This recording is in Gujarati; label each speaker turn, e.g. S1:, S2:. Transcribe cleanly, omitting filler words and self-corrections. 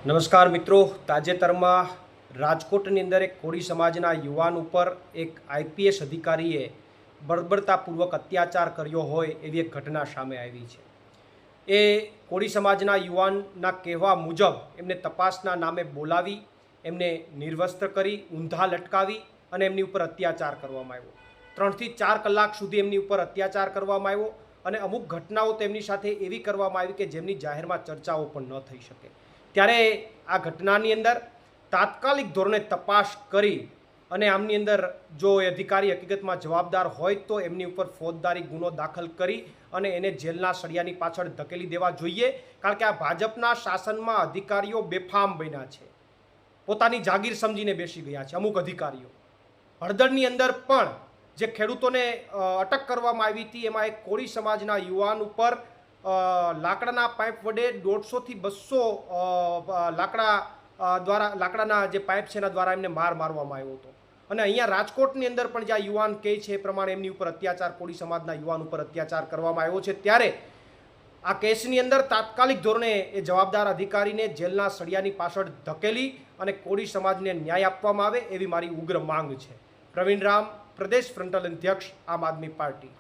S1: નમસ્કાર મિત્રો, તાજેતરમાં રાજકોટની અંદર એક કોળી સમાજના યુવાન ઉપર એક આઈપીએસ અધિકારીએ બર્બરતાપૂર્વક અત્યાચાર કર્યો હોય એવી એક ઘટના સામે આવી છે। એ કોળી સમાજના યુવાનના કહેવા મુજબ એમને તપાસના નામે બોલાવી એમને નિર્વસ્ત્ર કરી ઊંધા લટકાવી અને એમની ઉપર અત્યાચાર કરવામાં આવ્યો। 3 થી 4 કલાક સુધી એમની ઉપર અત્યાચાર કરવામાં આવ્યો અને અમુક ઘટનાઓ તેમની સાથે એવી કરવામાં આવી કે જેમની જાહેરમાં ચર્ચાઓ પણ ન થઈ શકે। ત્યારે આ ઘટનાની અંદર તાત્કાલિક ધોરણે તપાસ કરી અને આમની અંદર જો એ અધિકારી હકીકતમાં જવાબદાર હોય તો એમની ઉપર ફોજદારી ગુનો દાખલ કરી અને એને જેલના સળિયાની પાછળ ધકેલી દેવા જોઈએ। કારણ કે આ ભાજપના શાસનમાં અધિકારીઓ બેફામ બન્યા છે, પોતાની જાગીર સમજીને બેસી ગયા છે। અમુક અધિકારીઓ હળદરની અંદર પણ જે ખેડૂતોને અટક કરવામાં આવી હતી એમાં એક કોળી સમાજના યુવાન ઉપર લાકડાના પાઇપ વડે 150 થી 200 લાકડાના જે પાઇપ છે એના દ્વારા એમને મારવામાં આવ્યો હતો। અને અહીંયા રાજકોટની અંદર પણ જ્યાં યુવાન કહે છે એ પ્રમાણે એમની ઉપર અત્યાચાર, કોળી સમાજના યુવાન ઉપર અત્યાચાર કરવામાં આવ્યો છે। ત્યારે આ કેસની અંદર તાત્કાલિક ધોરણે એ જવાબદાર અધિકારીને જેલના સળિયાની પાછળ ધકેલી અને કોળી સમાજને ન્યાય આપવામાં આવે એવી મારી ઉગ્ર માંગ છે। પ્રવીણ રામ, પ્રદેશ ફ્રન્ટલ અધ્યક્ષ, આમ આદમી પાર્ટી।